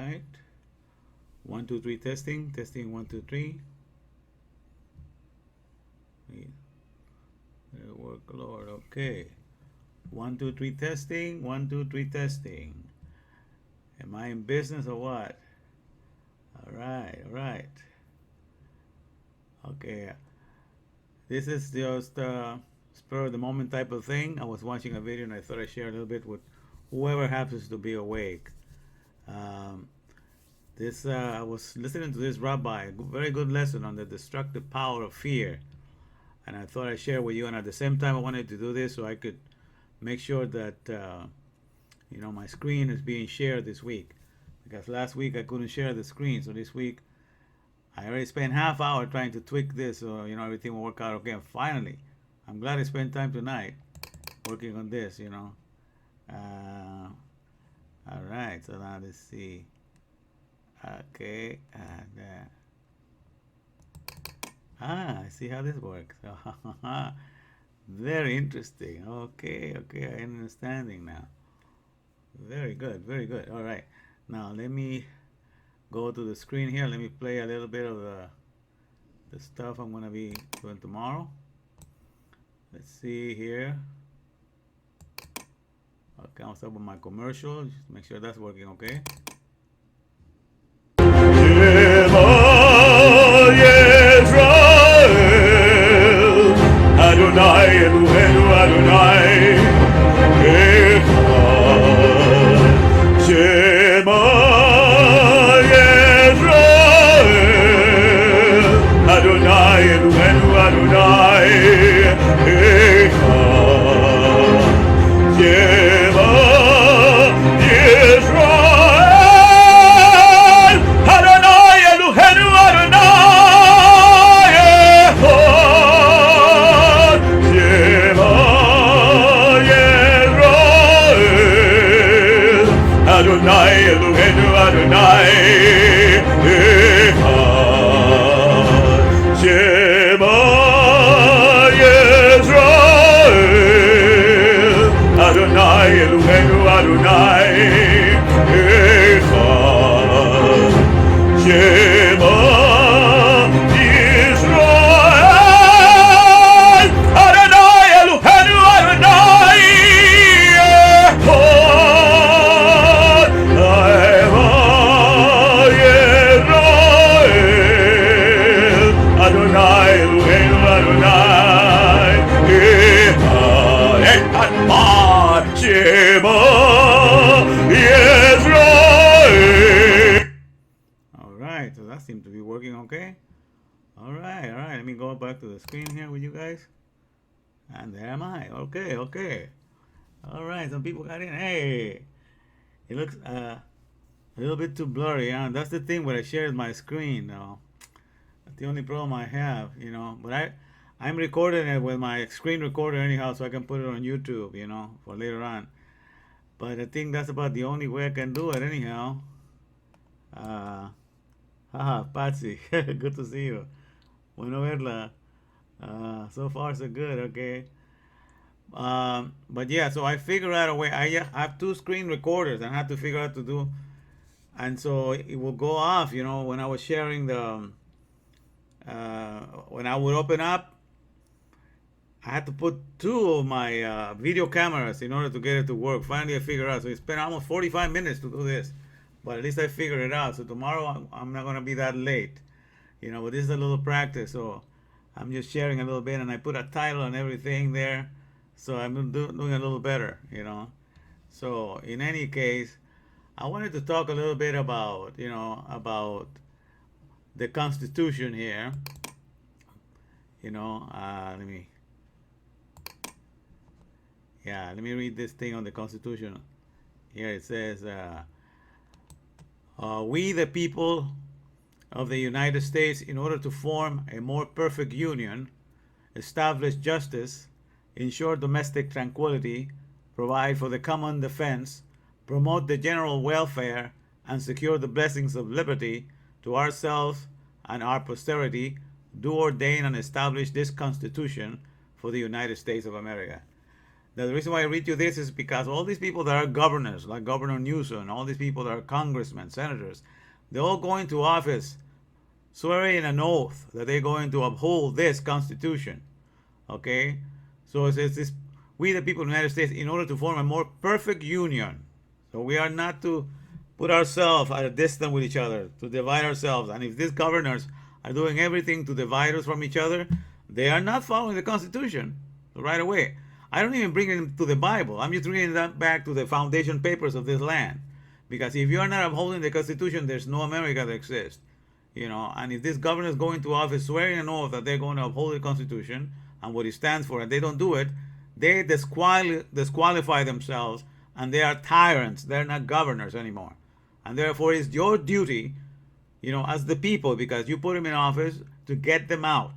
right. 1, 2, 3 testing. Testing 1, 2, 3. Work, Lord. Okay. 1, 2, 3 testing. 1, 2, 3 testing. Am I in business or what? All right. All right. Okay. This is just spur of the moment type of thing. I was watching a video and I thought I'd share a little bit with whoever happens to be awake. I was listening to this rabbi, a very good lesson on the destructive power of fear, and I thought I'd share with you. And at the same time, I wanted to do this so I could make sure that my screen is being shared this week, because last week I couldn't share the screen, so this week I already spent half hour trying to tweak this so everything will work out okay. And finally, I'm glad I spent time tonight working on this. All right, so now let's see. Okay, and I see how this works. Very interesting. Okay, I'm understanding now. Very good, very good. All right, now let me go to the screen here. Let me play a little bit of the stuff I'm gonna be doing tomorrow. Let's see here. Okay, I'll start with my commercial. Just make sure that's working okay. Adonai Eloheinu Adonai Echad. Shema Yisrael, Adonai Eloheinu Adonai Echad. Shema Yisrael, Adonai Eloheinu Adonai Echad. Shema Yisrael, Adonai Eloheinu Adonai Echad. Shema Yisrael, Adonai Eloheinu Adonai Echad. Shema Yisrael, Adonai Eloheinu Adonai Echad. Yisrael, Adonai Eloheinu Adonai Echad. Shema Yisrael. All right, so that seems to be working okay. All right. Let me go back to the screen here with you guys. And there am I. Okay. All right, some people got in. Hey, it looks a little bit too blurry. That's the thing when I share my screen. That's the only problem I have. But I'm recording it with my screen recorder anyhow, so I can put it on YouTube. For later on. But I think that's about the only way I can do it anyhow. Patsy, good to see you. Bueno verla. So far so good, okay. But yeah, so I figured out a way. I have two screen recorders and I have to figure out to do, and so it will go off, when I was sharing the, when I would open up, I had to put two of my video cameras in order to get it to work. Finally, I figured out. So it spent almost 45 minutes to do this, but at least I figured it out. So tomorrow I'm not gonna be that late, but this is a little practice. So I'm just sharing a little bit, and I put a title and everything there, so I'm doing a little better, So in any case, I wanted to talk a little bit about, about the Constitution here. Let me read this thing on the Constitution. Here it says, we the people of the United States, in order to form a more perfect union, establish justice, ensure domestic tranquility, provide for the common defense, promote the general welfare, and secure the blessings of liberty to ourselves and our posterity, do ordain and establish this Constitution for the United States of America. The reason why I read you this is because all these people that are governors, like Governor Newsom, all these people that are congressmen, senators, they're all going to office swearing an oath that they're going to uphold this Constitution. Okay? So it says this, we the people of the United States, in order to form a more perfect union. So we are not to put ourselves at a distance with each other, to divide ourselves. And if these governors are doing everything to divide us from each other, they are not following the Constitution right away. I don't even bring it to the Bible. I'm just bringing that back to the foundation papers of this land. Because if you are not upholding the Constitution, there's no America that exists. And if this governor is going to office swearing an oath that they're going to uphold the Constitution and what it stands for, and they don't do it, they disqualify themselves, and they are tyrants. They're not governors anymore. And therefore, it's your duty, as the people, because you put them in office, to get them out.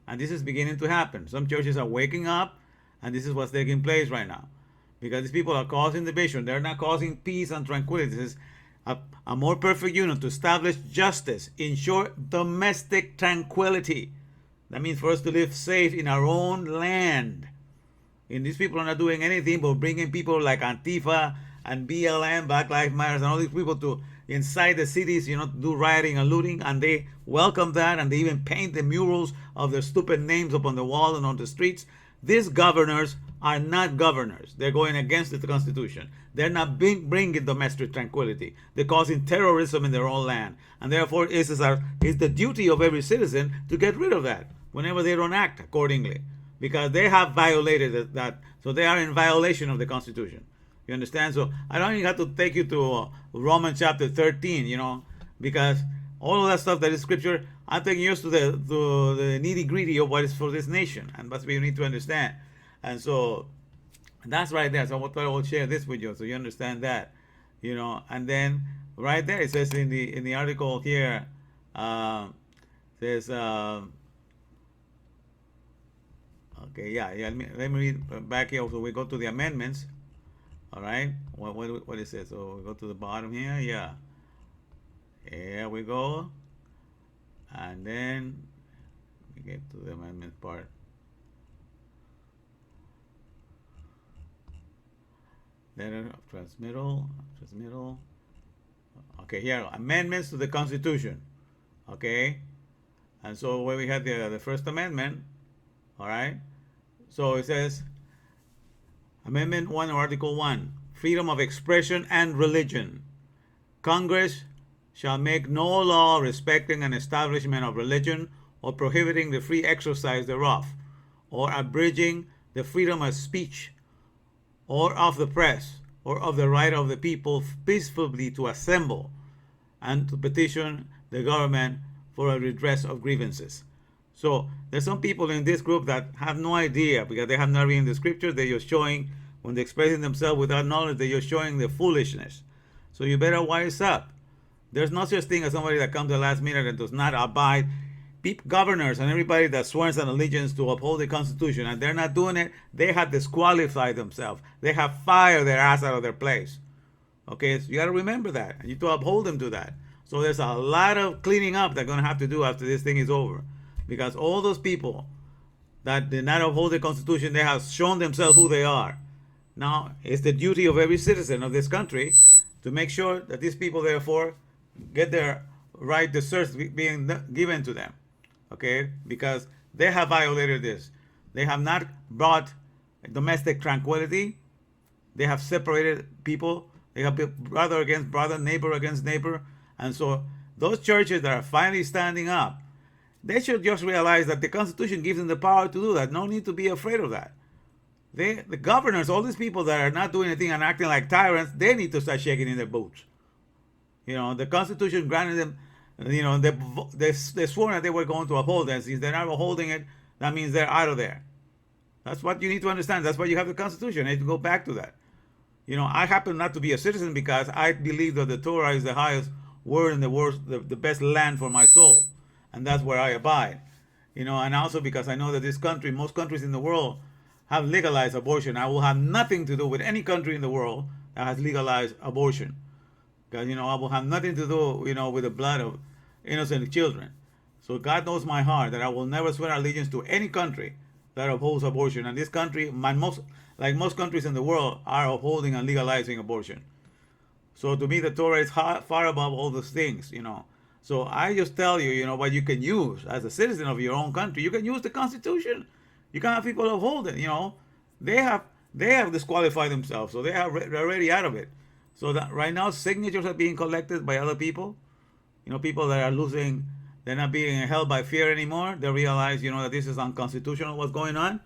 And this is beginning to happen. Some churches are waking up, and this is what's taking place right now. Because these people are causing division. They're not causing peace and tranquility. This is a more perfect union to establish justice, ensure domestic tranquility. That means for us to live safe in our own land. And these people are not doing anything but bringing people like Antifa and BLM, Black Lives Matter, and all these people to inside the cities, do rioting and looting, and they welcome that, and they even paint the murals of their stupid names up on the wall and on the streets. These governors are not governors. They're going against the Constitution. They're not bringing domestic tranquility. They're causing terrorism in their own land. And therefore, it's the duty of every citizen to get rid of that whenever they don't act accordingly. Because they have violated that. So they are in violation of the Constitution. You understand? So I don't even have to take you to Romans chapter 13, because all of that stuff that is scripture, I'm taking you to the nitty gritty of what is for this nation. And that's what you need to understand. And so that's right there. So I thought I will share this with you so you understand that. And then right there it says in the article here, says okay, yeah. Let me read back here. So we go to the amendments. All right. What it says? So we go to the bottom here. Yeah. Here we go. And then we get to the amendment part. Letter of transmittal. Okay, here amendments to the Constitution. Okay. And so when we had the First Amendment, all right. So it says, Amendment 1, Article 1, freedom of expression and religion. Congress shall make no law respecting an establishment of religion or prohibiting the free exercise thereof, or abridging the freedom of speech, or of the press, or of the right of the people peacefully to assemble and to petition the government for a redress of grievances. So there's some people in this group that have no idea because they have not read the scriptures. They're just showing, when they're expressing themselves without knowledge, they're just showing the foolishness. So you better wise up. There's no such thing as somebody that comes the last minute and does not abide. Governors and everybody that swears an allegiance to uphold the Constitution, and they're not doing it, they have disqualified themselves. They have fired their ass out of their place. Okay, so you got to remember that. And you have to uphold them to that. So there's a lot of cleaning up they're going to have to do after this thing is over. Because all those people that did not uphold the Constitution, they have shown themselves who they are. Now, it's the duty of every citizen of this country to make sure that these people, therefore, get their right deserts being given to them. Okay? Because they have violated this. They have not brought domestic tranquility. They have separated people. They have been brother against brother, neighbor against neighbor. And so those churches that are finally standing up, they should just realize that the Constitution gives them the power to do that. No need to be afraid of that. The governors, all these people that are not doing anything and acting like tyrants, they need to start shaking in their boots. The Constitution granted them, they swore that they were going to uphold it. Since they're not upholding it, that means they're out of there. That's what you need to understand. That's why you have the Constitution. You need to go back to that. I happen not to be a citizen because I believe that the Torah is the highest word and the best land for my soul. And that's where I abide. And also because I know that this country, most countries in the world, have legalized abortion. I will have nothing to do with any country in the world that has legalized abortion. Because, I will have nothing to do, with the blood of innocent children. So God knows my heart that I will never swear allegiance to any country that opposes abortion. And this country, like most countries in the world, are upholding and legalizing abortion. So to me, the Torah is far above all those things, you know. So I just tell you, you know, what you can use as a citizen of your own country. You can use the Constitution. You can have people uphold it, you know. They have they have disqualified themselves, so they're already out of it. So that right now signatures are being collected by other people, you know, people that are losing, they're not being held by fear anymore. They realize, you know, that this is unconstitutional what's going on.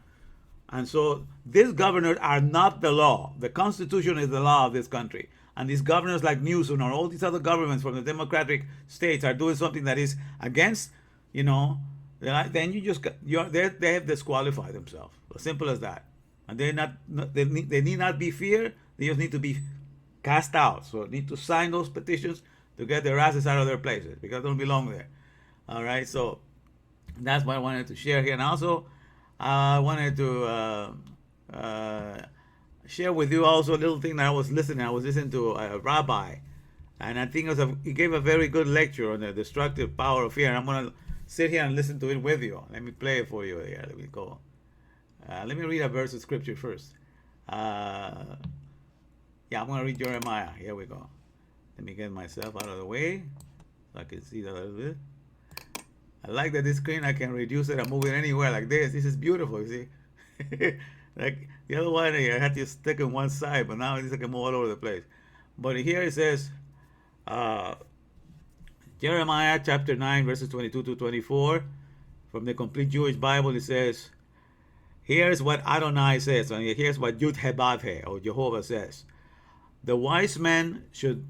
And so these governors are not the law. The Constitution is the law of this country. And these governors like Newsom or all these other governments from the Democratic states are doing something that is against, you know, then you just they have disqualified themselves. As simple as that. And they need not be feared. They just need to be cast out. So they need to sign those petitions to get their asses out of their places because they don't belong there. All right. So that's what I wanted to share here. And also, I wanted to share with you also a little thing that I was listening. I was listening to a rabbi, and I think he gave a very good lecture on the destructive power of fear. And I'm gonna sit here and listen to it with you. Let me play it for you here. Let me go. Let me read a verse of scripture first. Yeah, I'm gonna read Jeremiah. Here we go. Let me get myself out of the way so I can see that a little bit. I like that this screen I can reduce it and move it anywhere like this. This is beautiful, you see. Like the other one, I had to stick on one side, but now I can move all over the place. But here it says, Jeremiah chapter 9, verses 22 to 24, from the Complete Jewish Bible, it says, here's what Adonai says, and here's what Yud Hebavhe, or Jehovah says. The wise man should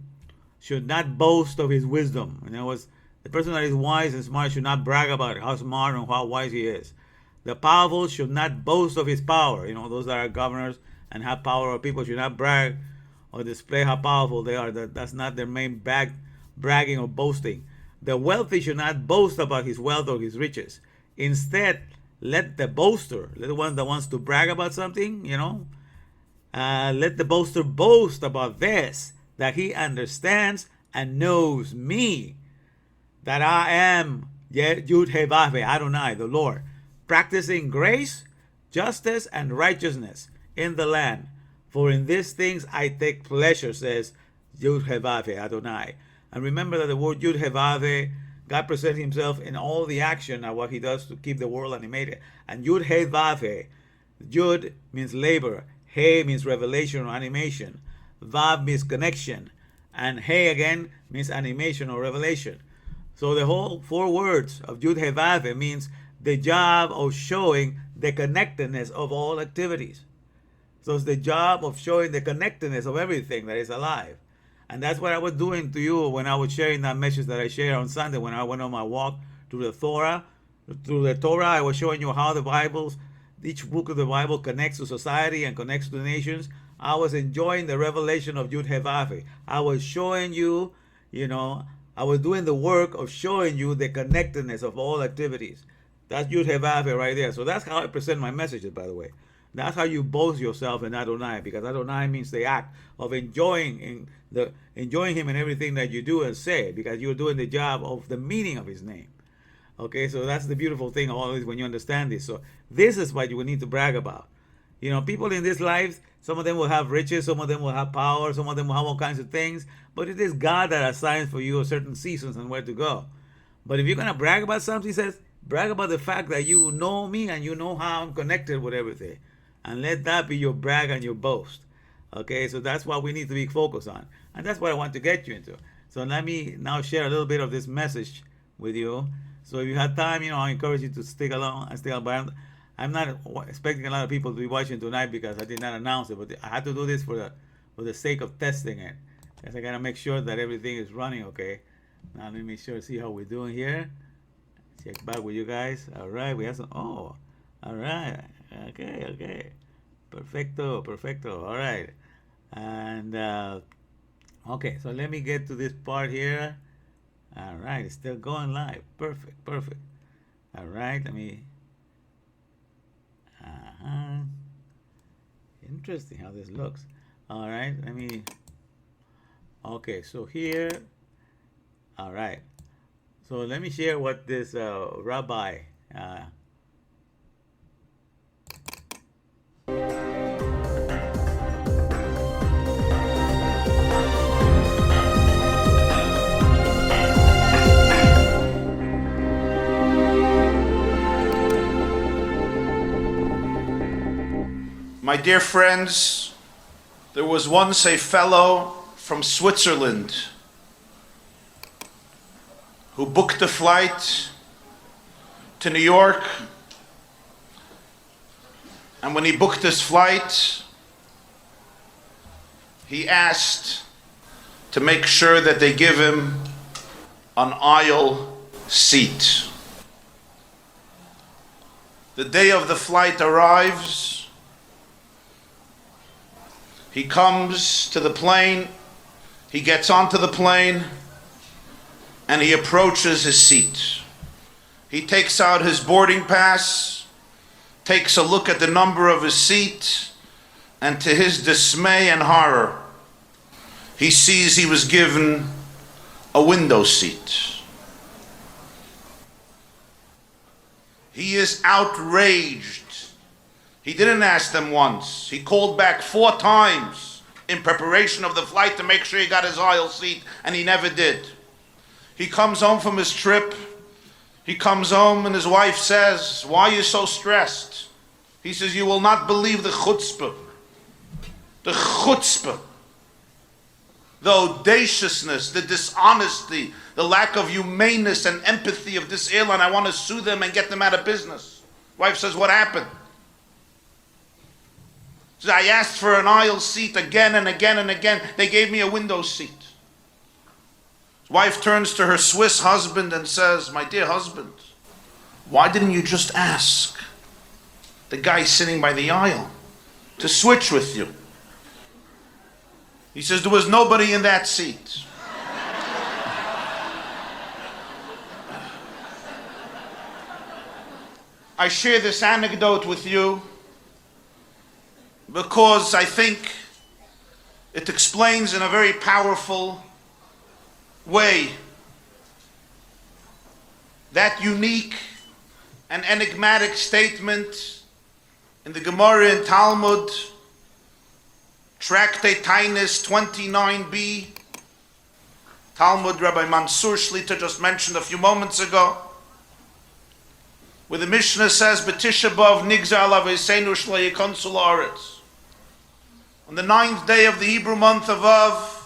not boast of his wisdom. In other words, the person that is wise and smart should not brag about how smart and how wise he is. The powerful should not boast of his power. You know, those that are governors and have power over people should not brag or display how powerful they are. That's not their main bragging or boasting. The wealthy should not boast about his wealth or his riches. Instead, let the boaster, let the one that wants to brag about something, you know, let the boaster boast about this, that he understands and knows me, that I am Yud Hevaveh, Adonai, the Lord, practicing grace, justice, and righteousness in the land. For in these things I take pleasure, says Yud Hevaveh, Adonai. And remember that the word Yud Hevaveh, God presents himself in all the action of what he does to keep the world animated. And Yud Hevaveh, Yud means labor, He means revelation or animation, Vav means connection, and He again means animation or revelation. So the whole 4 words of Yud Hevaveh means the job of showing the connectedness of all activities. So it's the job of showing the connectedness of everything that is alive. And that's what I was doing to you when I was sharing that message that I shared on Sunday when I went on my walk through the Torah. Through the Torah, I was showing you how each book of the Bible connects to society and connects to the nations. I was enjoying the revelation of Yud Hevaveh. I was showing you, you know, I was doing the work of showing you the connectedness of all activities. That's Yud Hevaveh right there. So that's how I present my messages, by the way. That's how you boast yourself in Adonai, because Adonai means the act of enjoying Him in everything that you do and say, because you're doing the job of the meaning of His name. Okay, so that's the beautiful thing always when you understand this. So this is what you will need to brag about. You know, people in this life, some of them will have riches, some of them will have power, some of them will have all kinds of things, but it is God that assigns for you certain seasons and where to go. But if you're going to brag about something, He says, brag about the fact that you know me and you know how I'm connected with everything. And let that be your brag and your boast. Okay, so that's what we need to be focused on. And that's what I want to get you into. So let me now share a little bit of this message with you. So if you have time, you know, I encourage you to stick along and stay on. But I'm not expecting a lot of people to be watching tonight because I did not announce it. But I had to do this for the sake of testing it. Because I got to make sure that everything is running okay. Now let me see how we're doing here. Check back with you guys. All right, we have some. Oh, all right. Okay. Perfecto. All right. And, okay, so let me get to this part here. All right, it's still going live. Perfect. All right, let me. Interesting how this looks. All right, let me. Okay, so here. All right. So let me share what this rabbi. My dear friends, there was once a fellow from Switzerland who booked a flight to New York, and when he booked his flight, he asked to make sure that they give him an aisle seat. The day of the flight arrives. He comes to the plane, he gets onto the plane, and he approaches his seat. He takes out his boarding pass, takes a look at the number of his seat, and to his dismay and horror, he sees he was given a window seat. He is outraged. He didn't ask them once. He called back 4 times in preparation of the flight to make sure he got his aisle seat, and he never did. He comes home from his trip. He comes home and his wife says, "Why are you so stressed?" He says, "You will not believe the chutzpah. The chutzpah. The audaciousness, the dishonesty, the lack of humaneness and empathy of this airline. I want to sue them and get them out of business." Wife says, "What happened?" She says, "I asked for an aisle seat again and again and again. They gave me a window seat." His wife turns to her Swiss husband and says, "My dear husband, why didn't you just ask the guy sitting by the aisle to switch with you?" He says, "There was nobody in that seat." I share this anecdote with you because I think it explains in a very powerful way that unique and enigmatic statement in the Gemara and Talmud, Tractate Tainis 29b, Talmud Rabbi Mansur Shlita just mentioned a few moments ago, where the Mishnah says, "B'tisha b'av nigzar alav eseinu shlo yikonsu la'aretz." On the 9th day of the Hebrew month of Av,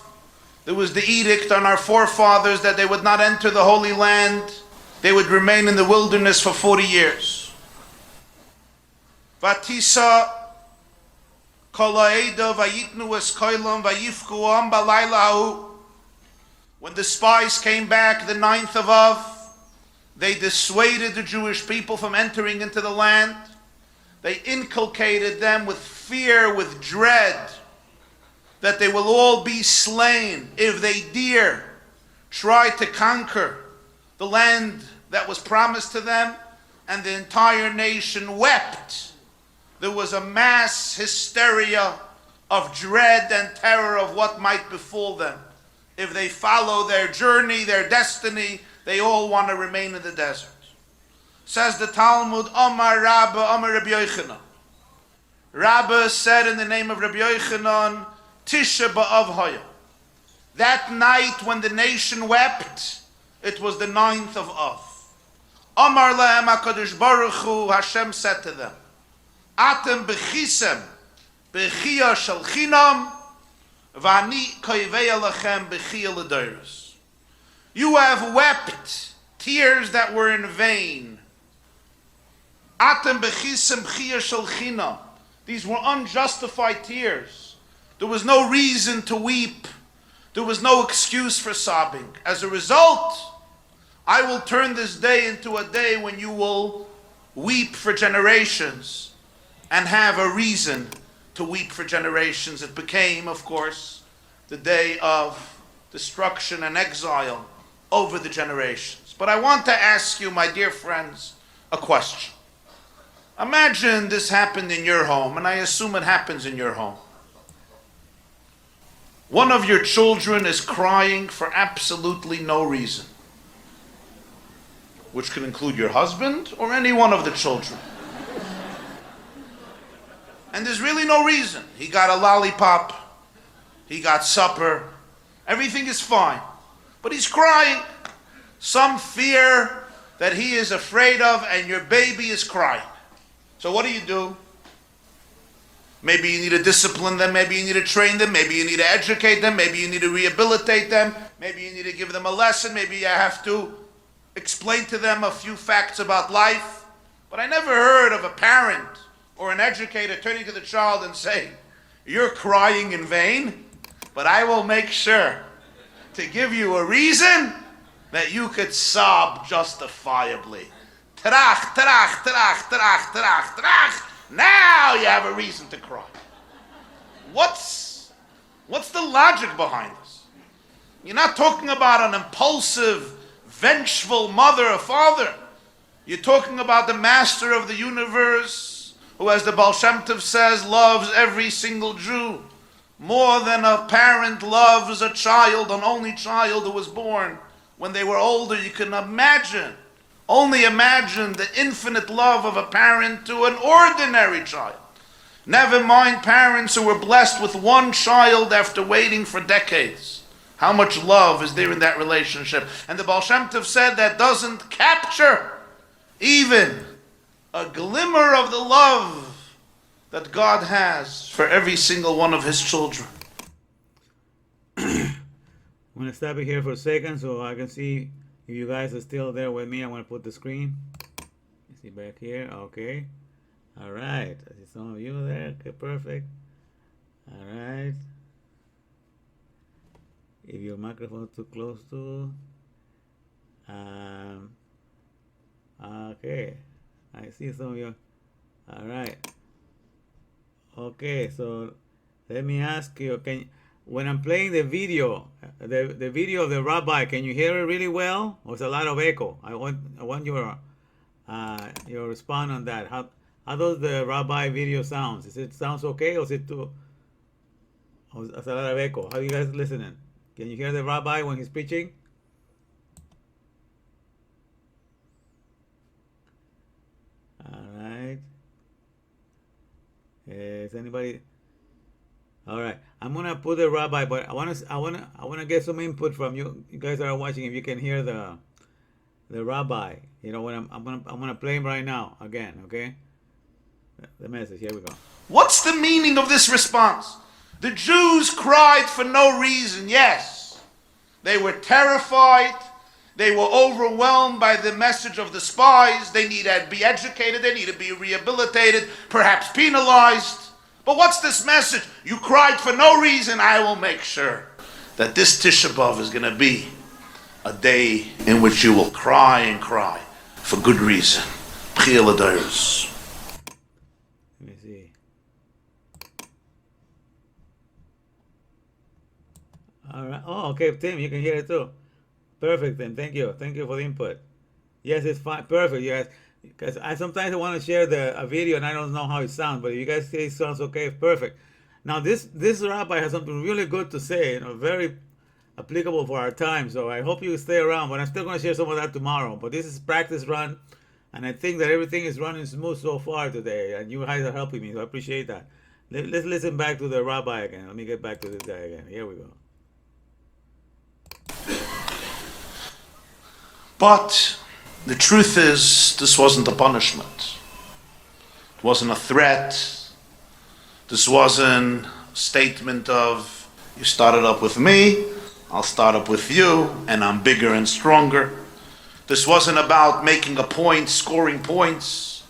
there was the edict on our forefathers that they would not enter the Holy Land. They would remain in the wilderness for 40 years. Vatisa kol ha'eda vayitnu es koilom vayifkuam balayla ha'u. When the spies came back the 9th of Av, they dissuaded the Jewish people from entering into the land. They inculcated them with fear, with dread, that they will all be slain if they dare try to conquer the land that was promised to them. And the entire nation wept. There was a mass hysteria of dread and terror of what might befall them. If they follow their journey, their destiny, they all want to remain in the desert. Says the Talmud, Amar Rabba, Amar Rabbi Yochanan. Rabba said in the name of Rabbi Yochanan, Tisha b'Av Hoya. That night when the nation wept, it was the 9th of Av. Amar lahem HaKadosh Baruch Hu, Hashem said to them, Atem b'chisem, b'chiyah shel chinam, v'ani koivei lachem b'chiyah l'doros. You have wept tears that were in vain. Atem b'chisem b'chiyah shel chinam. These were unjustified tears. There was no reason to weep. There was no excuse for sobbing. As a result, I will turn this day into a day when you will weep for generations and have a reason to weep for generations. It became, of course, the day of destruction and exile over the generations. But I want to ask you, my dear friends, a question. Imagine this happened in your home, and I assume it happens in your home. One of your children is crying for absolutely no reason, which could include your husband or any one of the children. And there's really no reason. He got a lollipop, he got supper, everything is fine. But he's crying. Some fear that he is afraid of, and your baby is crying. So what do? Maybe you need to discipline them, maybe you need to train them, maybe you need to educate them, maybe you need to rehabilitate them, maybe you need to give them a lesson, maybe you have to explain to them a few facts about life. But I never heard of a parent or an educator turning to the child and saying, "You're crying in vain, but I will make sure to give you a reason that you could sob justifiably. Trach, trach, trach, trach, trach, trach. Now you have a reason to cry." What's the logic behind this? You're not talking about an impulsive, vengeful mother or father. You're talking about the master of the universe, who, as the Baal Shem Tov says, loves every single Jew more than a parent loves a child, an only child who was born when they were older. You can only imagine the infinite love of a parent to an ordinary child. Never mind parents who were blessed with one child after waiting for decades. How much love is there in that relationship? And the Baal Shem Tov said that doesn't capture even a glimmer of the love that God has for every single one of his children. I'm going to stop it here for a second so I can see if you guys are still there with me. I want to put the screen. You see back here? Okay. All right. I see some of you there. Okay, perfect. All right. If your microphone too close to, okay, I see some of you. All right. Okay, so let me ask you, when I'm playing the video, the video of the rabbi, can you hear it really well, or is a lot of echo? I want your response on that. How does the rabbi video sounds? Is it sounds okay, or is it too? Or is a lot of echo? How are you guys listening? Can you hear the rabbi when he's preaching? All right. Is anybody? All right. I'm gonna put the rabbi, but I wanna get some input from you. You guys are watching. If you can hear the rabbi, you know what I'm gonna play him right now again. Okay. The message. Here we go. What's the meaning of this response? The Jews cried for no reason. Yes, they were terrified. They were overwhelmed by the message of the spies. They need to be educated. They need to be rehabilitated, perhaps penalized. But what's this message? You cried for no reason. I will make sure that this Tisha B'Av is going to be a day in which you will cry and cry for good reason. B'chia l'dayros. Let me see. All right. Oh, okay, Tim, you can hear it too. Perfect, Tim. Thank you. Thank you for the input. Yes, it's fine. Perfect. Yes, because I sometimes want to share a video and I don't know how it sounds, but if you guys say it sounds okay, perfect. Now this rabbi has something really good to say, very applicable for our time. So I hope you stay around. But I'm still going to share some of that tomorrow. But this is practice run, and I think that everything is running smooth so far today, and you guys are helping me, so I appreciate that. Let's listen back to the rabbi again. Let me get back to this guy again. Here we go. But the truth is, this wasn't a punishment. It wasn't a threat. This wasn't a statement of, you started up with me, I'll start up with you, and I'm bigger and stronger. This wasn't about making a point, scoring points.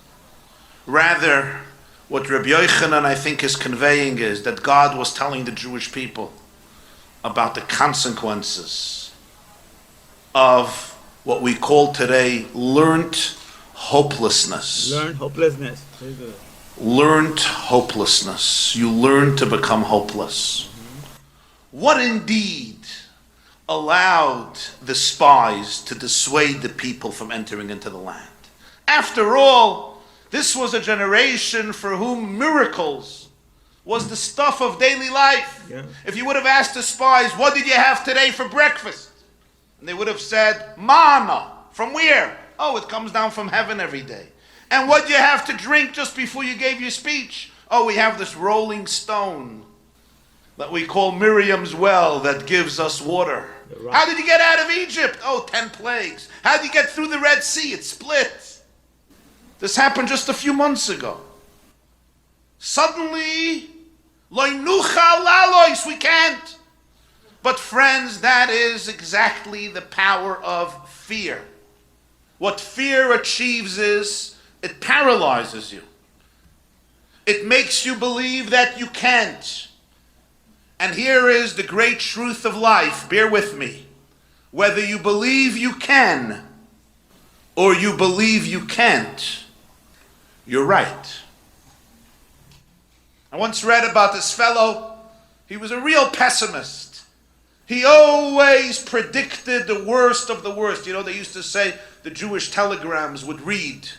Rather, what Rabbi Yochanan, I think, is conveying is that God was telling the Jewish people about the consequences of what we call today learnt hopelessness. Learned hopelessness. Very good. Learned hopelessness. You learn to become hopeless. What indeed allowed the spies to dissuade the people from entering into the land? After all, this was a generation for whom miracles was the stuff of daily life. Yeah. If you would have asked the spies, what did you have today for breakfast? And they would have said, manna. From where? Oh, it comes down from heaven every day. And what do you have to drink just before you gave your speech? Oh, we have this rolling stone that we call Miriam's well that gives us water. How did you get out of Egypt? Oh, 10 plagues. How did you get through the Red Sea? It split. This happened just a few months ago. Suddenly, loy nuchal lalois, we can't. But friends, that is exactly the power of fear. What fear achieves is, it paralyzes you. It makes you believe that you can't. And here is the great truth of life. Bear with me. Whether you believe you can or you believe you can't, you're right. I once read about this fellow. He was a real pessimist. He always predicted the worst of the worst. You know, they used to say the Jewish telegrams would read,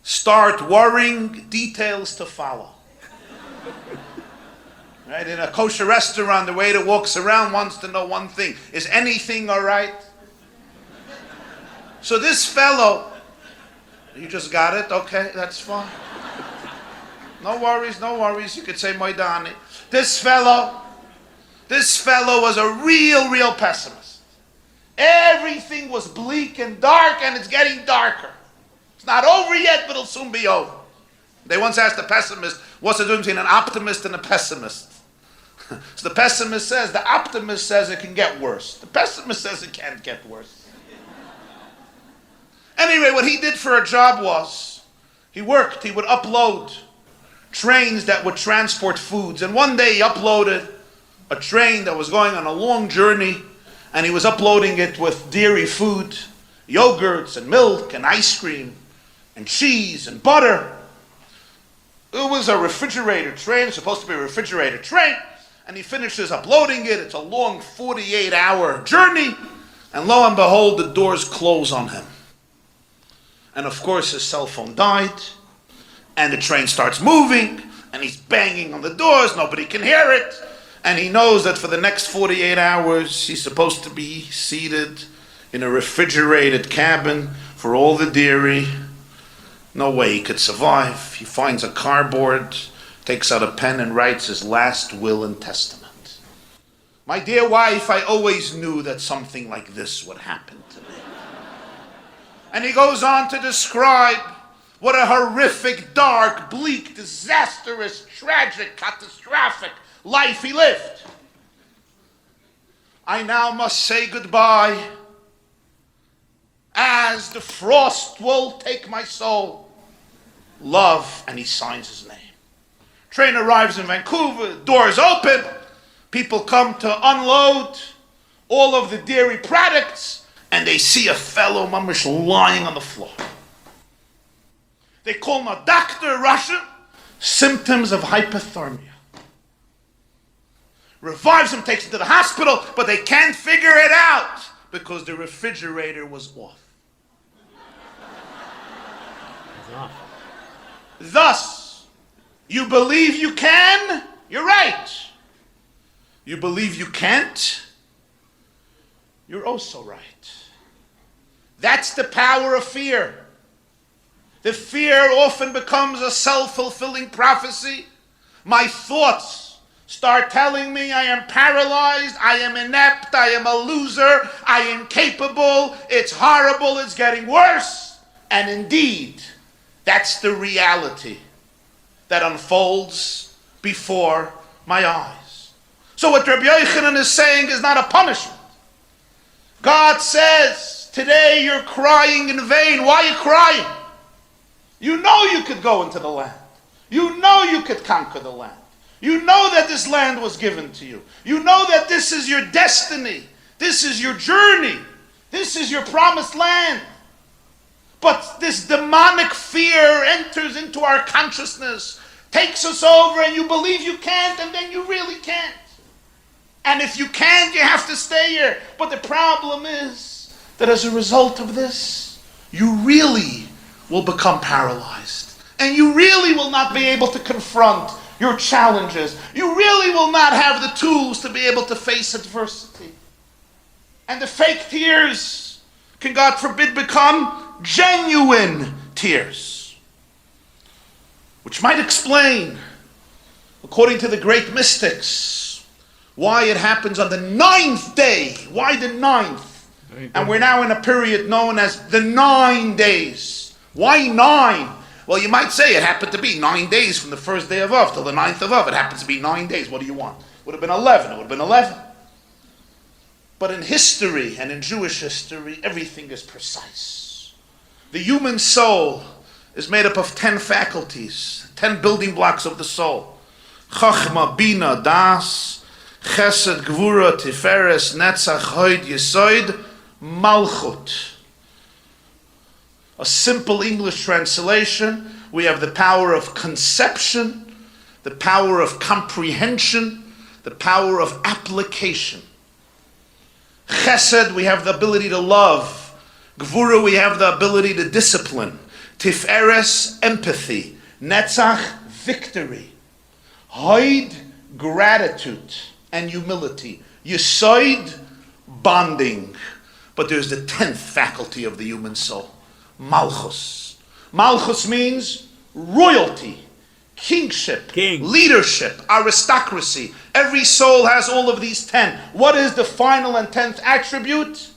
"Start worrying, details to follow." Right? In a kosher restaurant, the waiter walks around, wants to know one thing: is anything all right? So this fellow, you just got it? Okay, that's fine. No worries. You could say Moidani. This fellow was a real pessimist. Everything was bleak and dark, and it's getting darker. It's not over yet, but it'll soon be over. They once asked a pessimist, what's the difference between an optimist and a pessimist? So the pessimist says, the optimist says it can get worse. The pessimist says it can't get worse. Anyway, what he did for a job was, he would upload trains that would transport foods. And one day he uploaded a train that was going on a long journey, and he was uploading it with dairy food, yogurts and milk and ice cream and cheese and butter. It was a refrigerator train. It's supposed to be a refrigerator train. And he finishes uploading it. It's a long 48-hour journey. And lo and behold, the doors close on him. And of course, his cell phone died. And the train starts moving. And he's banging on the doors. Nobody can hear it. And he knows that for the next 48 hours, he's supposed to be seated in a refrigerated cabin for all the dairy. No way he could survive. He finds a cardboard, takes out a pen and writes his last will and testament. My dear wife, I always knew that something like this would happen to me. And he goes on to describe what a horrific, dark, bleak, disastrous, tragic, catastrophic life he lived. I now must say goodbye, as the frost will take my soul. Love, and he signs his name. Train arrives in Vancouver, doors open, people come to unload all of the dairy products, and they see a fellow mamish lying on the floor. They call him a doctor, Russian, symptoms of hypothermia. Revives him, takes him to the hospital, but they can't figure it out because the refrigerator was off. Thus, you believe you can, you're right. You believe you can't, you're also right. That's the power of fear. The fear often becomes a self-fulfilling prophecy. My thoughts start telling me I am paralyzed, I am inept, I am a loser, I am incapable, it's horrible, it's getting worse. And indeed, that's the reality that unfolds before my eyes. So what Rabbi Yochanan is saying is not a punishment. God says, today you're crying in vain. Why are you crying? You know you could go into the land. You know you could conquer the land. You know that this land was given to you. You know that this is your destiny. This is your journey. This is your promised land. But this demonic fear enters into our consciousness, takes us over, and you believe you can't, and then you really can't. And if you can't, you have to stay here. But the problem is that as a result of this, you really will become paralyzed. And you really will not be able to confront your challenges. You really will not have the tools to be able to face adversity. And the fake tears can, God forbid, become genuine tears. Which might explain, according to the great mystics, why it happens on the 9th day. Why the 9th? And we're now in a period known as the 9 days. Why 9? Well, you might say it happened to be 9 days from the first day of Av till the 9th of Av. It happens to be 9 days. What do you want? Would have been 11. It would have been 11. But in history and in Jewish history, everything is precise. The human soul is made up of 10 faculties, 10 building blocks of the soul. Chachma, Bina, Das, Chesed, Gvura, Tiferes, Netzach, Hoid, Yesoid, Malchut. A simple English translation, we have the power of conception, the power of comprehension, the power of application. Chesed, we have the ability to love. Gvura, we have the ability to discipline. Tiferes, empathy. Netzach, victory. Hoid, gratitude and humility. Yesoid, bonding. But there's the 10th faculty of the human soul, Malchus. Malchus means royalty, kingship, leadership, aristocracy. Every soul has all of these 10. What is the final and 10th attribute?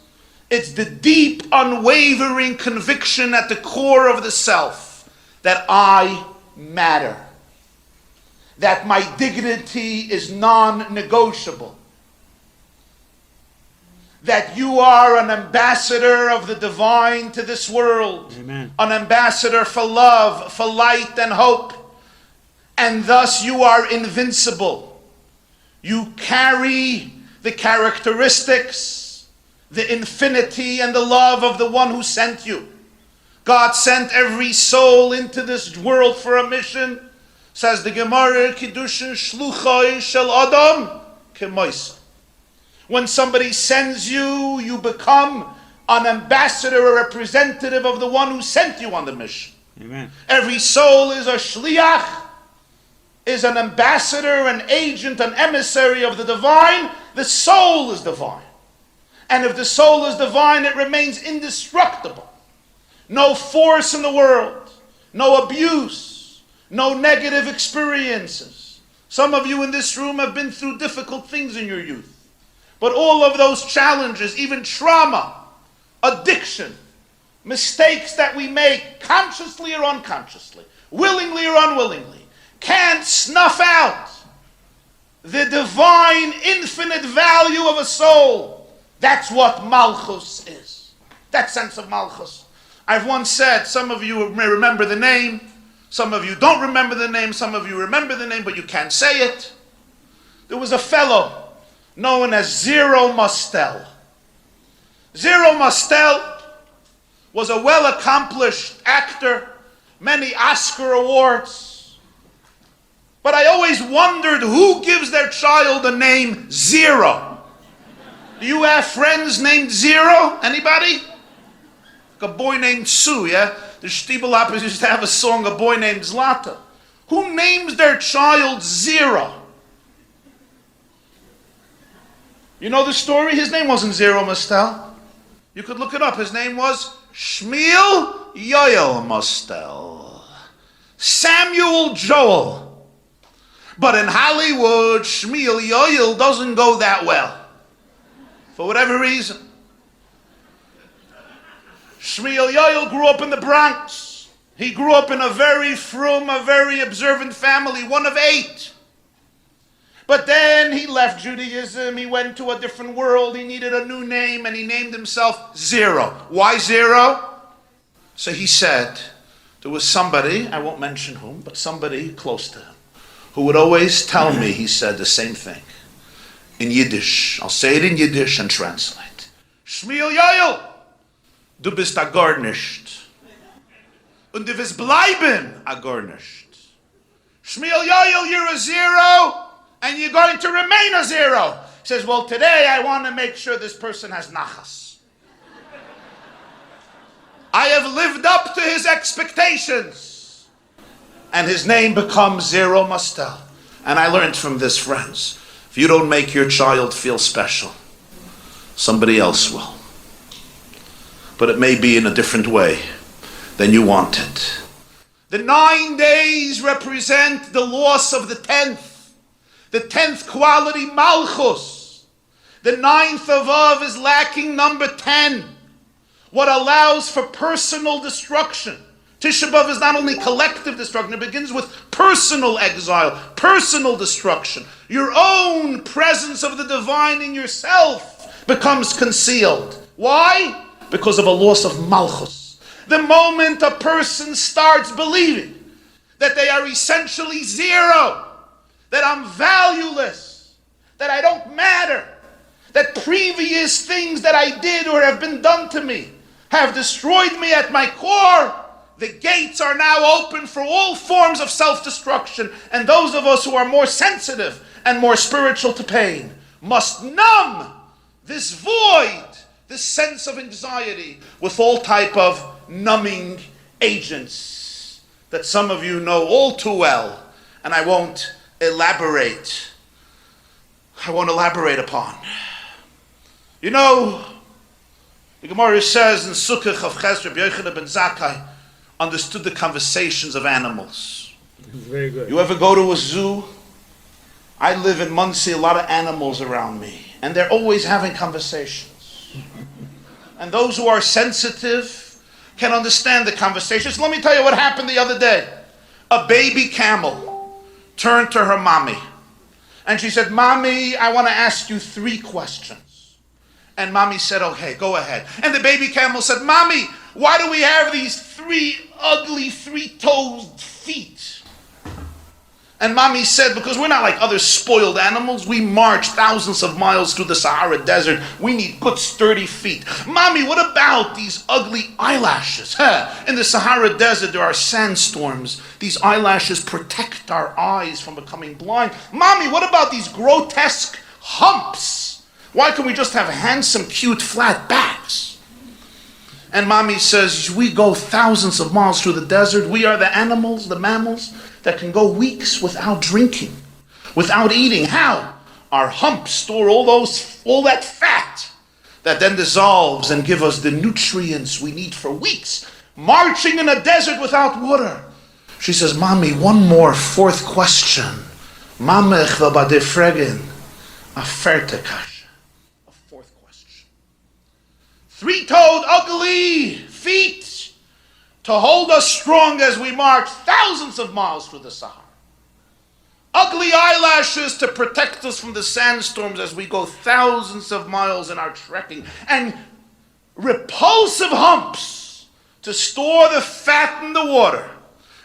It's the deep, unwavering conviction at the core of the self that I matter, that my dignity is non-negotiable, that you are an ambassador of the divine to this world. Amen. An ambassador for love, for light and hope, and thus you are invincible. You carry the characteristics, the infinity and the love of the one who sent you. God sent every soul into this world for a mission. Says the Gemara, Kiddushin Shluchai Shel Adam Kemoisa. When somebody sends you, you become an ambassador, a representative of the one who sent you on the mission. Amen. Every soul is a shliach, is an ambassador, an agent, an emissary of the divine. The soul is divine. And if the soul is divine, it remains indestructible. No force in the world, no abuse, no negative experiences. Some of you in this room have been through difficult things in your youth. But all of those challenges, even trauma, addiction, mistakes that we make consciously or unconsciously, willingly or unwillingly, can't snuff out the divine infinite value of a soul. That's what Malchus is. That sense of Malchus. I've once said, some of you may remember the name, some of you don't remember the name, some of you remember the name but you can't say it. There was a fellow known as Zero Mostel. Zero Mostel was a well-accomplished actor, many Oscar awards. But I always wondered who gives their child the name Zero. Do you have friends named Zero? Anybody? Like a boy named Sue, yeah? The Stiebel-Hoppers used to have a song, A Boy Named Zlata. Who names their child Zero? You know the story? His name wasn't Zero Mostel. You could look it up. His name was Shmuel Yoel Mostel. Samuel Joel. But in Hollywood, Shmuel Yoel doesn't go that well. For whatever reason. Shmuel Yoel grew up in the Bronx. He grew up in a very frum, a very observant family, one of 8. But then he left Judaism, he went to a different world, he needed a new name, and he named himself Zero. Why Zero? So he said, there was somebody, I won't mention whom, but somebody close to him, who would always tell me, he said the same thing, in Yiddish. I'll say it in Yiddish and translate. Shmuel Yoel, du bist a gar nicht. Und du wirst bleiben a gar nicht. Shmuel Yoel, you're a zero, and you're going to remain a zero. He says, well, today I want to make sure this person has nachas. I have lived up to his expectations. And his name becomes Zero Mostel. And I learned from this, friends, if you don't make your child feel special, somebody else will. But it may be in a different way than you wanted. The 9 days represent the loss of the 10th. The 10th quality, Malchus. The 9th of Av is lacking number 10. What allows for personal destruction, Tisha B'Av is not only collective destruction, it begins with personal exile, personal destruction. Your own presence of the divine in yourself becomes concealed. Why? Because of a loss of malchus. The moment a person starts believing that they are essentially zero, that I'm valueless, that I don't matter, that previous things that I did or have been done to me have destroyed me at my core, the gates are now open for all forms of self-destruction. And those of us who are more sensitive and more spiritual to pain must numb this void, this sense of anxiety, with all type of numbing agents that some of you know all too well, and I won't elaborate upon. You know, the Gemara says in Sukkah of Ches, Rabbi YY ben Zakkai understood the conversations of animals. Very good. You ever go to a zoo? I live in Muncie, a lot of animals around me, and they're always having conversations. And those who are sensitive can understand the conversations. Let me tell you what happened the other day. A baby camel turned to her mommy, and she said, "Mommy, I want to ask you 3 questions." And mommy said, "Okay, go ahead." And the baby camel said, "Mommy, why do we have these 3 ugly 3-toed feet?" And mommy said, "Because we're not like other spoiled animals. We march thousands of miles through the Sahara Desert. We need good sturdy feet." "Mommy, what about these ugly eyelashes?" In the Sahara Desert, there are sandstorms. These eyelashes protect our eyes from becoming blind. "Mommy, what about these grotesque humps? Why can't we just have handsome, cute, flat backs?" And mommy says, "We go thousands of miles through the desert. We are the animals, the mammals, that can go weeks without drinking, without eating. How? Our humps store all that fat that then dissolves and give us the nutrients we need for weeks, marching in a desert without water." She says, "Mommy, one more 4th question. Mama, ich will bei dir fragen, a vierte kasha." A 4th question. 3-toed, ugly feet to hold us strong as we march thousands of miles through the Sahara. Ugly eyelashes to protect us from the sandstorms as we go thousands of miles in our trekking. And repulsive humps to store the fat in the water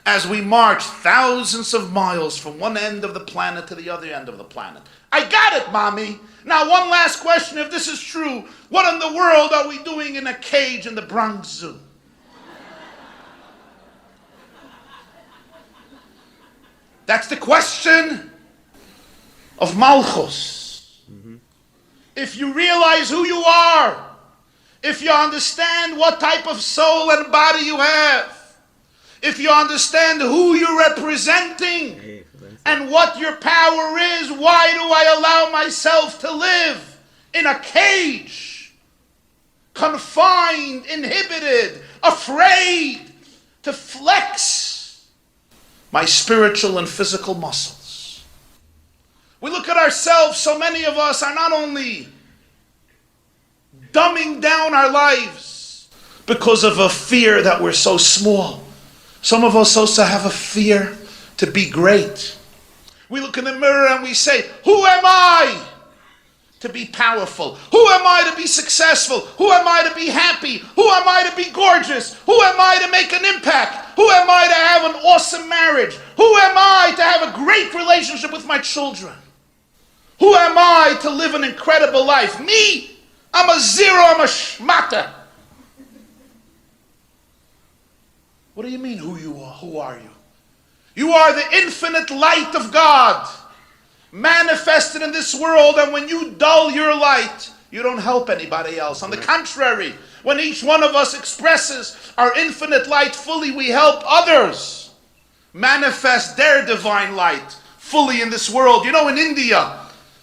as we march thousands of miles from one end of the planet to the other end of the planet. "I got it, Mommy. Now one last question. If this is true, what in the world are we doing in a cage in the Bronx Zoo?" That's the question of Malchus. If you realize who you are, if you understand what type of soul and body you have, if you understand who you're representing and what your power is, why do I allow myself to live in a cage, confined, inhibited, afraid to flex my spiritual and physical muscles? We look at ourselves, so many of us are not only dumbing down our lives because of a fear that we're so small. Some of us also have a fear to be great. We look in the mirror and we say, "Who am I to be powerful? Who am I to be successful? Who am I to be happy? Who am I to be gorgeous? Who am I to make an impact? Who am I to have an awesome marriage? Who am I to have a great relationship with my children? Who am I to live an incredible life? Me? I'm a zero, I'm a shmata." What do you mean who you are? Who are you? You are the infinite light of God, manifested in this world, and when you dull your light, you don't help anybody else. On the contrary, when each one of us expresses our infinite light fully, we help others manifest their divine light fully in this world. You know, in India,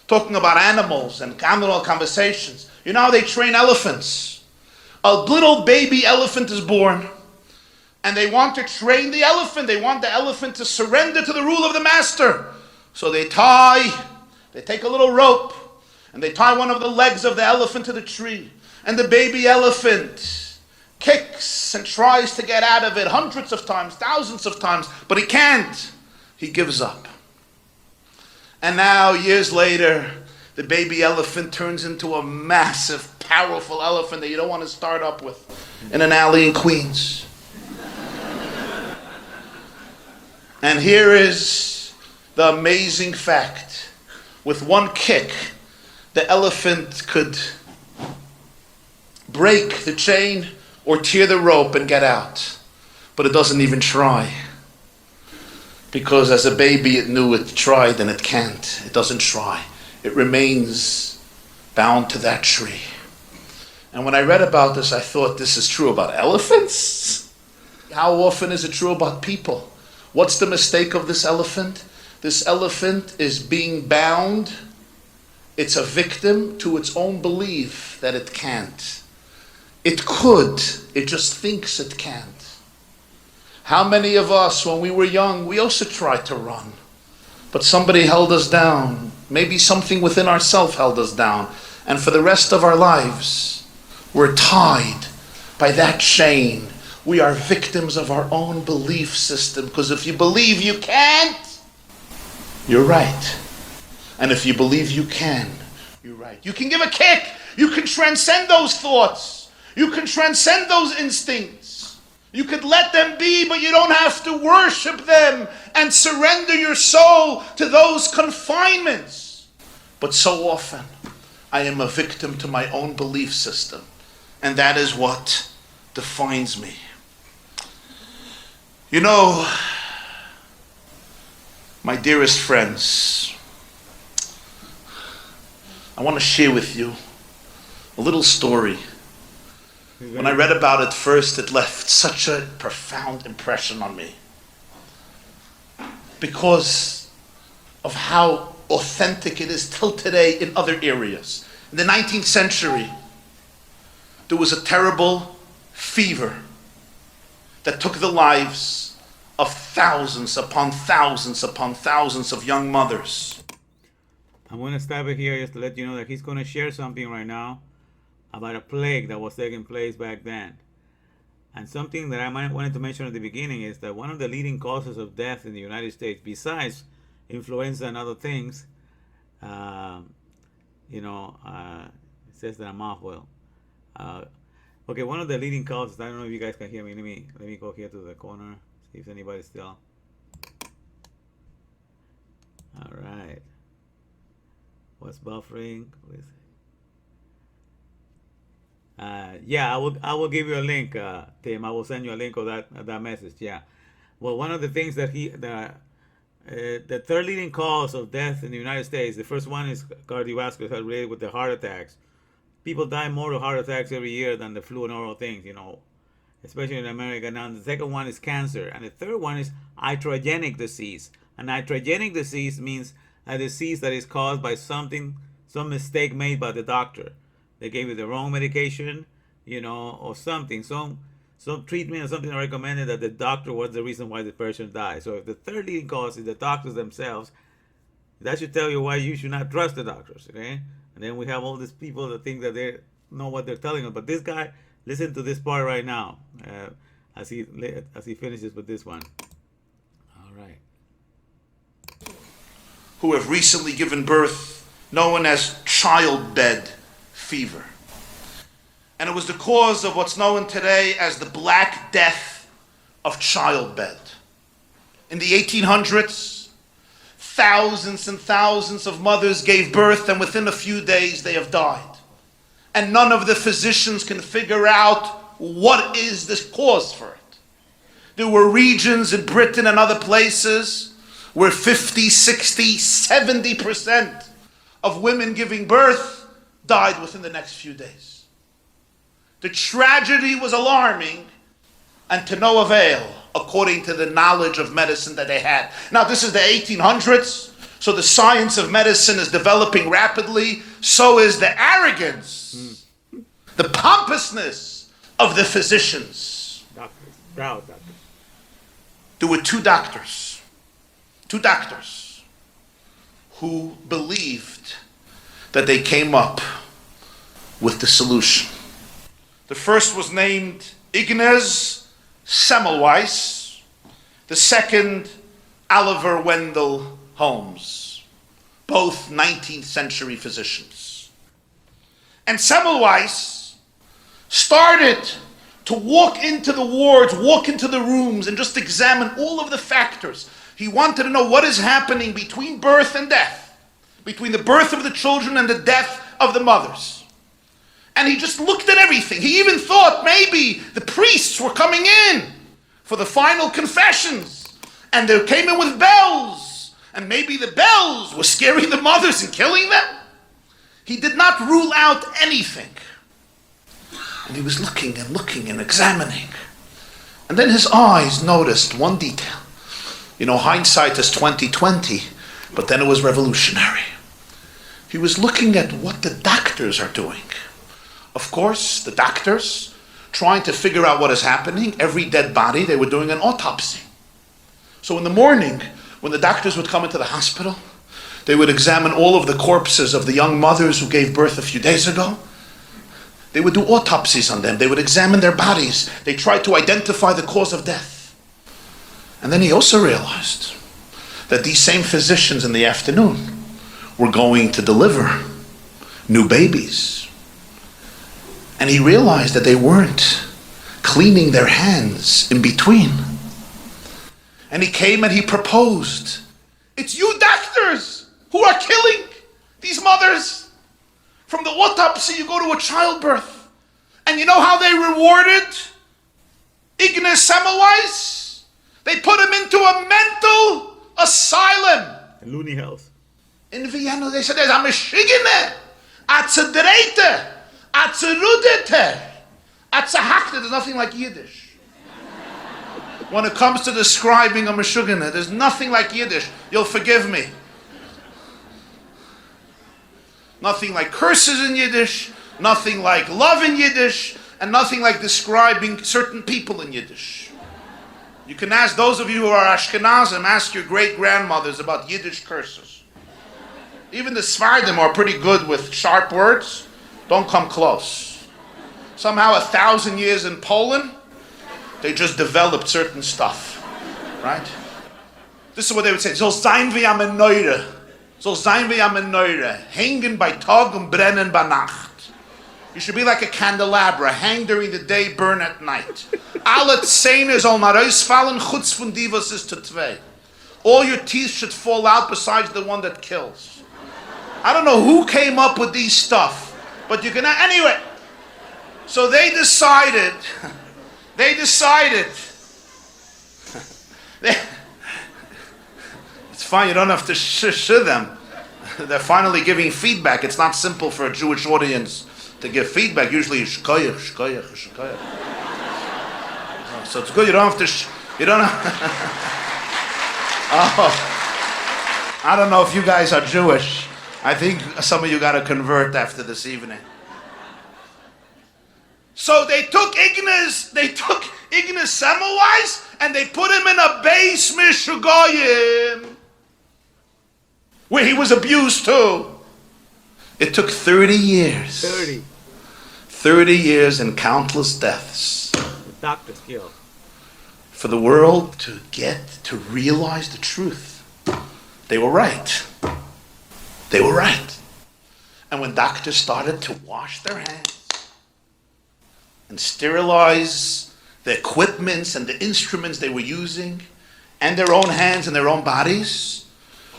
talking about animals and animal conversations, you know how they train elephants? A little baby elephant is born, and they want to train the elephant. They want the elephant to surrender to the rule of the master. So they take a little rope, and they tie one of the legs of the elephant to the tree. And the baby elephant kicks and tries to get out of it hundreds of times, thousands of times, but he can't. He gives up. And now, years later, the baby elephant turns into a massive, powerful elephant that you don't want to start up with in an alley in Queens. And here is the amazing fact. With one kick, the elephant could break the chain or tear the rope and get out. But it doesn't even try. Because as a baby it knew it tried and it can't. It doesn't try. It remains bound to that tree. And when I read about this, I thought, this is true about elephants? How often is it true about people? What's the mistake of this elephant? This elephant is being bound. It's a victim to its own belief that it can't. It could, it just thinks it can't. How many of us, when we were young, we also tried to run, but somebody held us down. Maybe something within ourselves held us down. And for the rest of our lives, we're tied by that chain. We are victims of our own belief system, because if you believe you can't, you're right. And if you believe you can, you're right. You can give a kick. You can transcend those thoughts. You can transcend those instincts. You could let them be, but you don't have to worship them and surrender your soul to those confinements. But so often, I am a victim to my own belief system. And that is what defines me. You know, my dearest friends, I want to share with you a little story. When I read about it first, it left such a profound impression on me. Because of how authentic it is till today in other areas. In the 19th century, there was a terrible fever that took the lives of thousands upon thousands upon thousands of young mothers. I'm going to stop it here just to let you know that he's going to share something right now about a plague that was taking place back then. And something that I might wanted to mention at the beginning is that one of the leading causes of death in the United States, besides influenza and other things, it says that I'm off. Well, okay, one of the leading causes. I don't know if you guys can hear me. Let me go here to the corner, see if anybody's still. All right. What's buffering? Yeah, I will give you a link, Tim. I will send you a link of that message. Yeah. Well, one of the things that the third leading cause of death in the United States, the first one is cardiovascular, related with the heart attacks. People die more of heart attacks every year than the flu and all things, especially in America. Now, the second one is cancer, and the third one is iatrogenic disease. And iatrogenic disease means a disease that is caused by some mistake made by the doctor. They gave you the wrong medication, or something. Some treatment or something recommended that the doctor was the reason why the person died. So if the third leading cause is the doctors themselves, that should tell you why you should not trust the doctors, okay? And then we have all these people that think that they know what they're telling us. But this guy, listen to this part right now, as he finishes with this one. All right. Who have recently given birth, known as childbed fever. And it was the cause of what's known today as the Black Death of childbed. In the 1800s, thousands and thousands of mothers gave birth, and within a few days they have died. And none of the physicians can figure out what is the cause for it. There were regions in Britain and other places where 50, 60, 70% of women giving birth died within the next few days. The tragedy was alarming and to no avail, according to the knowledge of medicine that they had. Now, this is the 1800s, so the science of medicine is developing rapidly. So is the arrogance, the pompousness of the physicians. Doctors, proud doctors. There were two doctors who believed that they came up with the solution. The first was named Ignaz Semmelweis, the second Oliver Wendell Holmes, both 19th century physicians. And Semmelweis started to walk into the wards, walk into the rooms, and just examine all of the factors. He wanted to know what is happening between birth and death, between the birth of the children and the death of the mothers. And he just looked at everything. He even thought maybe the priests were coming in for the final confessions, and they came in with bells, and maybe the bells were scaring the mothers and killing them. He did not rule out anything. And he was looking and examining. And then his eyes noticed one detail. You know, hindsight is 20/20, but then it was revolutionary. He was looking at what the doctors are doing. Of course, the doctors trying to figure out what is happening. Every dead body, they were doing an autopsy. So in the morning, when the doctors would come into the hospital, they would examine all of the corpses of the young mothers who gave birth a few days ago. They would do autopsies on them. They would examine their bodies. They tried to identify the cause of death. And then he also realized that these same physicians in the afternoon were going to deliver new babies. And he realized that they weren't cleaning their hands in between. And he came and he proposed, "It's you doctors who are killing these mothers. From the autopsy, you go to a childbirth." And you know how they rewarded Ignaz Semmelweis? They put him into a mental asylum. Looney House. In Vienna, they said, "There's a Mischigene, a Zedreite, a Zerudete, a Zahakte." There's nothing like Yiddish. When it comes to describing a Mischigene, there's nothing like Yiddish. You'll forgive me. Nothing like curses in Yiddish, nothing like love in Yiddish, and nothing like describing certain people in Yiddish. You can ask those of you who are Ashkenazim, ask your great-grandmothers about Yiddish curses. Even the Sfardim are pretty good with sharp words. Don't come close. Somehow 1,000 years in Poland, they just developed certain stuff, right? This is what they would say. Soll sein wie am Neure. Soll sein wie am Neure. Hängen bei Tag und brennen bei Nacht. You should be like a candelabra. Hang during the day, burn at night. Alle Zähne soll mal rausfallen, chutz von die, was ist zu zwei. All your teeth should fall out besides the one that kills. I don't know who came up with these stuff, but you can, anyway. So they decided, it's fine, you don't have to shh them. They're finally giving feedback. It's not simple for a Jewish audience to give feedback. Usually it's shkoyach, shkoyach, shkoyach. So it's good, you don't have to, you don't have, oh, I don't know if you guys are Jewish. I think some of you got to convert after this evening. So they took Ignaz Semmelweis and they put him in a base Mishugoyim, where he was abused too. It took 30 years. 30 years and countless deaths. The doctor's killed. For the world to get to realize the truth. They were right. They were right. And when doctors started to wash their hands and sterilize the equipments and the instruments they were using and their own hands and their own bodies,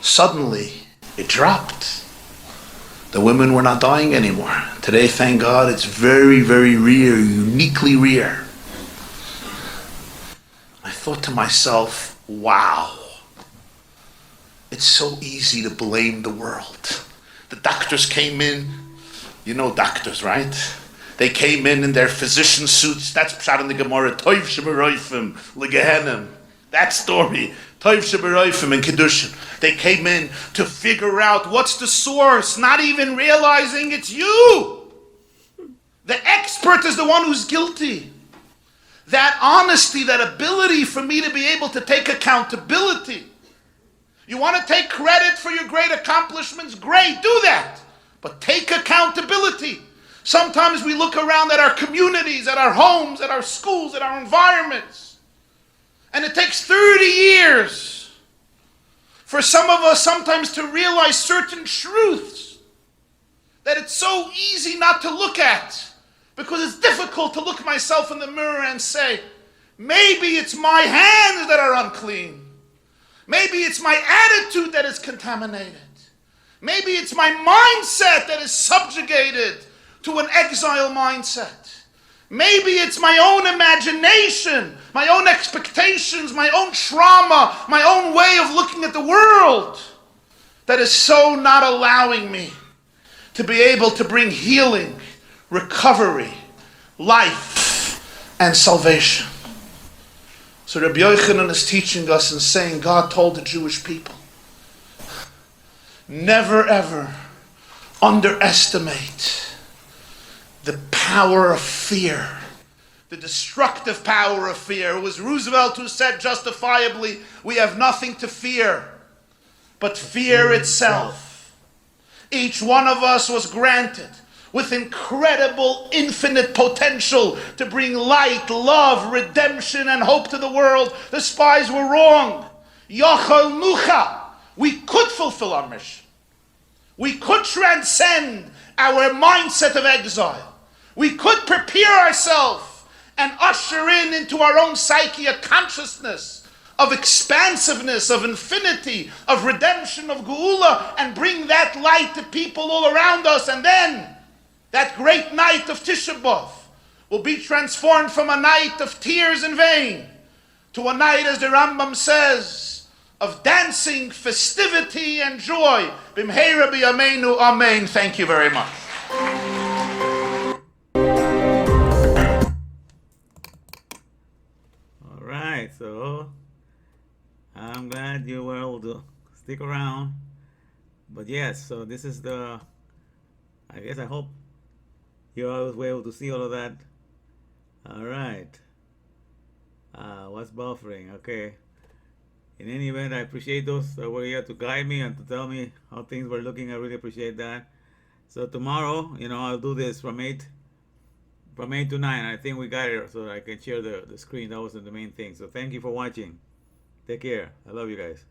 suddenly it dropped. The women were not dying anymore. Today, thank God, it's very, very rare, uniquely rare. I thought to myself, wow. It's so easy to blame the world. The doctors came in, you know doctors, right? They came in their physician suits. That's pshat in the Gemara. Toiv sheberoifim legehenim. That story. Toiv sheberoifim and Kedushin. They came in to figure out what's the source, not even realizing it's you. The expert is the one who's guilty. That honesty, that ability for me to be able to take accountability. You want to take credit for your great accomplishments? Great, do that. But take accountability. Sometimes we look around at our communities, at our homes, at our schools, at our environments, and it takes 30 years for some of us sometimes to realize certain truths that it's so easy not to look at, because it's difficult to look myself in the mirror and say, maybe it's my hands that are unclean. Maybe it's my attitude that is contaminated. Maybe it's my mindset that is subjugated to an exile mindset. Maybe it's my own imagination, my own expectations, my own trauma, my own way of looking at the world that is so not allowing me to be able to bring healing, recovery, life, and salvation. So Rabbi Yochanan is teaching us and saying, God told the Jewish people, never ever underestimate the power of fear, the destructive power of fear. It was Roosevelt who said justifiably, we have nothing to fear but fear itself. Each one of us was granted with incredible, infinite potential to bring light, love, redemption, and hope to the world. The spies were wrong. Yochel Nucha. We could fulfill our mission. We could transcend our mindset of exile. We could prepare ourselves and usher into our own psyche a consciousness of expansiveness, of infinity, of redemption, of Geula, and bring that light to people all around us. And then that great night of Tisha B'Av will be transformed from a night of tears in vain to a night, as the Rambam says, of dancing, festivity, and joy. B'mheira b'yameinu, amen. Thank you very much. Alright, so I'm glad you were able to stick around. But yes, so this is the, I hope you were able to see all of that. Alright. What's buffering? Okay. In any event, I appreciate those that were here to guide me and to tell me how things were looking. I really appreciate that. So tomorrow, I'll do this from 8 to 9. I think we got it so that I can share the screen. That was the main thing. So thank you for watching. Take care. I love you guys.